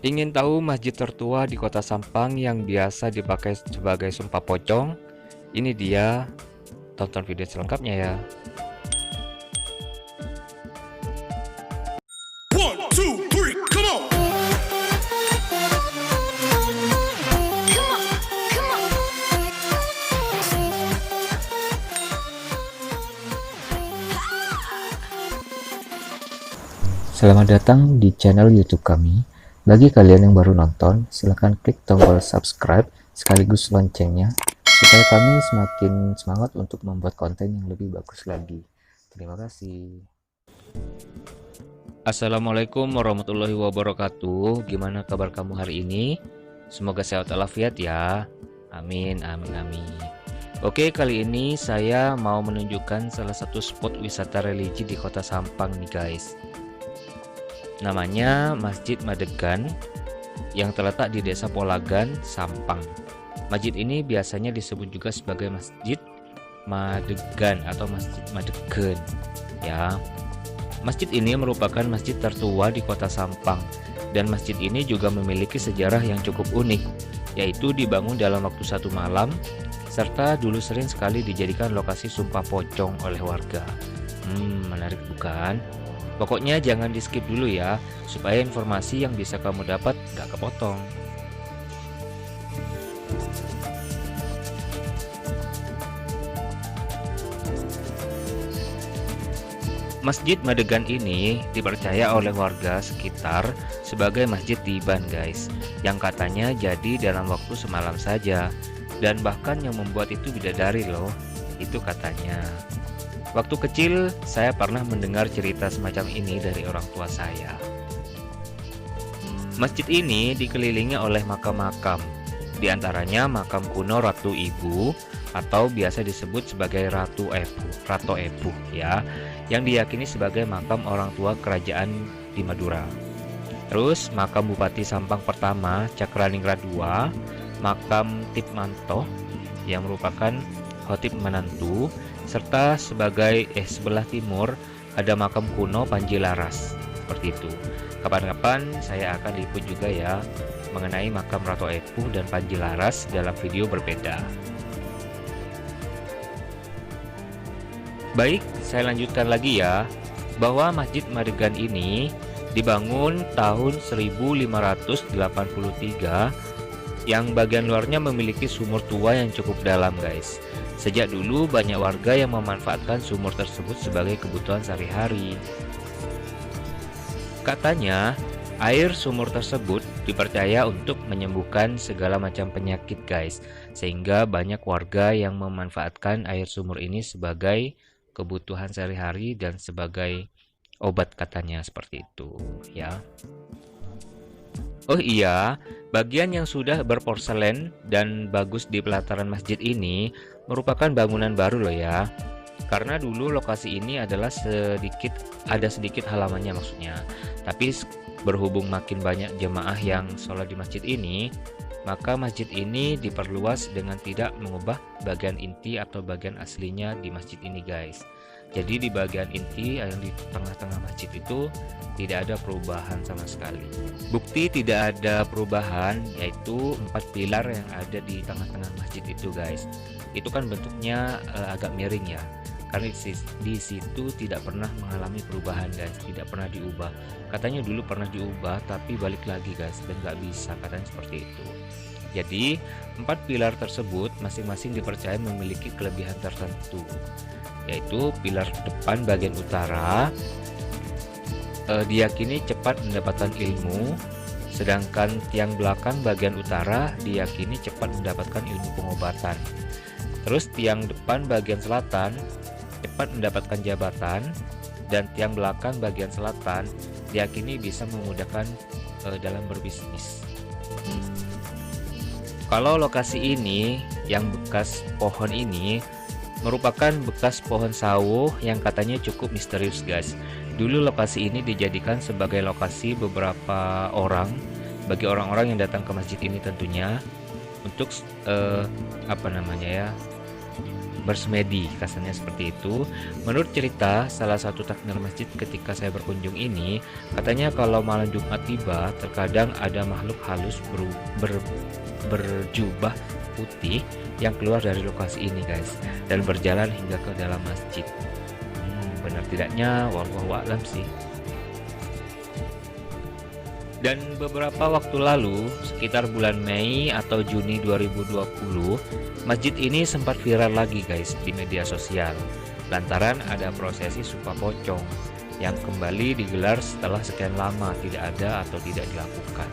Ingin tahu masjid tertua di Kota Sampang yang biasa dipakai sebagai sumpah pocong? Ini dia, tonton video selengkapnya ya. One, two, three, come on! Selamat datang di channel YouTube kami. Bagi kalian yang baru nonton, silahkan klik tombol subscribe sekaligus loncengnya supaya kami semakin semangat untuk membuat konten yang lebih bagus lagi. Terima kasih. Assalamualaikum warahmatullahi wabarakatuh. Gimana kabar kamu hari ini? Semoga sehat walafiat ya. Amin, amin, amin. Oke, kali ini saya mau menunjukkan salah satu spot wisata religi di Kota Sampang nih guys. Namanya Masjid Madegan yang terletak di Desa Polagan, Sampang. Masjid ini biasanya disebut juga sebagai Masjid Madegan atau Masjid Madegen ya. Masjid ini merupakan masjid tertua di Kota Sampang dan masjid ini juga memiliki sejarah yang cukup unik, yaitu dibangun dalam waktu 1 malam serta dulu sering sekali dijadikan lokasi sumpah pocong oleh warga. Menarik bukan? Pokoknya jangan di skip dulu ya, supaya informasi yang bisa kamu dapat gak kepotong. Masjid Madegan ini dipercaya oleh warga sekitar sebagai masjid tiban guys, yang katanya jadi dalam waktu semalam saja, dan bahkan yang membuat itu bidadari loh, itu katanya. Waktu kecil saya pernah mendengar cerita semacam ini dari orang tua saya. Masjid ini dikelilingi oleh makam-makam, di antaranya makam kuno Ratu Ibu atau biasa disebut sebagai Rato Epu ya, yang diyakini sebagai makam orang tua kerajaan di Madura. Terus makam Bupati Sampang pertama Cakraningrat II, makam Tipmanto yang merupakan khotib menantu, serta sebelah timur ada makam kuno Panji Laras. Seperti itu. Kapan-kapan saya akan liput juga ya mengenai makam Rato Epu dan Panji Laras dalam video berbeda. Baik, saya lanjutkan lagi ya, bahwa Masjid Madegan ini dibangun tahun 1583 yang bagian luarnya memiliki sumur tua yang cukup dalam guys. Sejak dulu banyak warga yang memanfaatkan sumur tersebut sebagai kebutuhan sehari-hari. Katanya, air sumur tersebut dipercaya untuk menyembuhkan segala macam penyakit guys, sehingga banyak warga yang memanfaatkan air sumur ini sebagai kebutuhan sehari-hari dan sebagai obat katanya seperti itu ya. Oh iya, bagian yang sudah berporselen dan bagus di pelataran masjid ini merupakan bangunan baru loh ya. Karena dulu lokasi ini adalah sedikit halamannya maksudnya. Tapi berhubung makin banyak jemaah yang sholat di masjid ini, maka masjid ini diperluas dengan tidak mengubah bagian inti atau bagian aslinya di masjid ini guys. Jadi di bagian inti yang di tengah-tengah masjid itu tidak ada perubahan sama sekali. Bukti tidak ada perubahan yaitu 4 pilar yang ada di tengah-tengah masjid itu guys. Itu kan bentuknya agak miring ya. Karena di situ tidak pernah mengalami perubahan guys, tidak pernah diubah. Katanya dulu pernah diubah tapi balik lagi guys dan nggak bisa, katanya seperti itu. Jadi 4 pilar tersebut masing-masing dipercaya memiliki kelebihan tertentu, yaitu pilar depan bagian utara diyakini cepat mendapatkan ilmu, sedangkan tiang belakang bagian utara diyakini cepat mendapatkan ilmu pengobatan. Terus tiang depan bagian selatan cepat mendapatkan jabatan, dan tiang belakang bagian selatan diyakini bisa memudahkan dalam berbisnis. Kalau lokasi ini yang bekas pohon ini merupakan bekas pohon sawo yang katanya cukup misterius guys. Dulu lokasi ini dijadikan sebagai lokasi beberapa orang, bagi orang-orang yang datang ke masjid ini tentunya, untuk bersemedi, kasarnya seperti itu. Menurut cerita salah satu takmir masjid ketika saya berkunjung ini, katanya kalau malam Jumat tiba, terkadang ada makhluk halus berjubah putih yang keluar dari lokasi ini guys, dan berjalan hingga ke dalam masjid. Benar tidaknya wallahu a'lam sih. Dan beberapa waktu lalu, sekitar bulan Mei atau Juni 2020, masjid ini sempat viral lagi guys di media sosial, lantaran ada prosesi sumpah pocong yang kembali digelar setelah sekian lama tidak ada atau tidak dilakukan.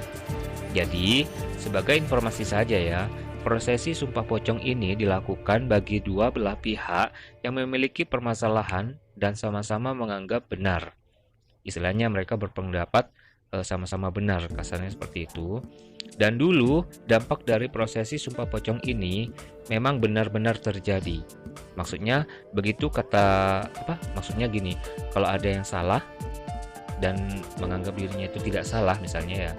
Jadi, sebagai informasi saja ya, prosesi sumpah pocong ini dilakukan bagi dua belah pihak yang memiliki permasalahan dan sama-sama menganggap benar. Istilahnya mereka berpendapat sama-sama benar, kasarnya seperti itu. Dan dulu dampak dari prosesi sumpah pocong ini memang benar-benar terjadi. Maksudnya begitu maksudnya gini, kalau ada yang salah dan menganggap dirinya itu tidak salah misalnya ya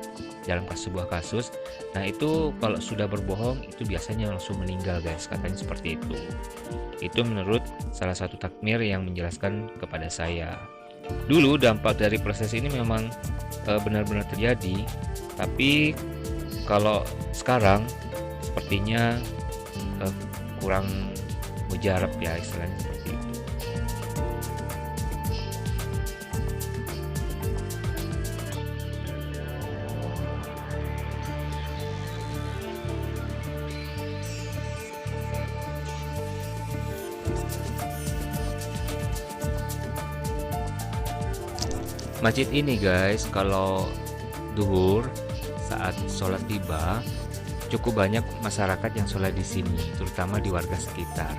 dalam sebuah kasus, nah itu kalau sudah berbohong itu biasanya langsung meninggal guys, katanya seperti itu. Itu menurut salah satu takmir yang menjelaskan kepada saya. Dulu dampak dari proses ini memang benar-benar terjadi, tapi kalau sekarang sepertinya kurang mujarab ya, istilahnya seperti itu. Masjid ini guys, kalau duhur saat sholat tiba, cukup banyak masyarakat yang sholat di sini, terutama di warga sekitar,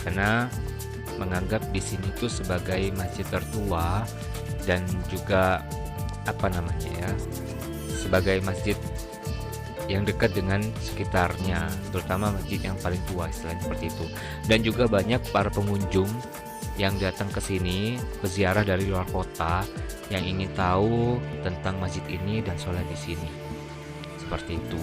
karena menganggap di sini tuh sebagai masjid tertua dan juga sebagai masjid yang dekat dengan sekitarnya, terutama masjid yang paling tua, istilahnya seperti itu. Dan juga banyak para pengunjung yang datang ke sini berziarah dari luar kota yang ingin tahu tentang masjid ini dan sholat di sini, seperti itu.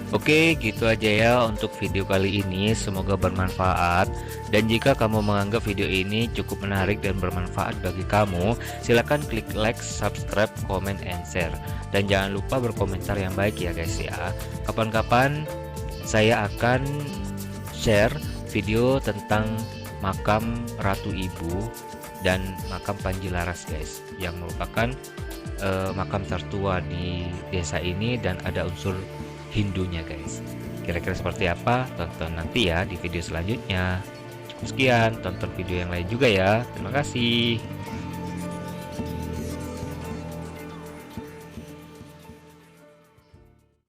Oke, gitu aja ya untuk video kali ini. Semoga bermanfaat. Dan jika kamu menganggap video ini cukup menarik dan bermanfaat bagi kamu, silakan klik like, subscribe, comment, and share. Dan jangan lupa berkomentar yang baik ya guys ya. Kapan-kapan saya akan share video tentang makam Ratu Ibu dan makam Panji Laras guys, yang merupakan makam tertua di desa ini dan ada unsur Hindunya guys. kira-kira seperti apa? Tonton nanti ya di video selanjutnya. Cukup sekian, tonton video yang lain juga ya. Terima kasih.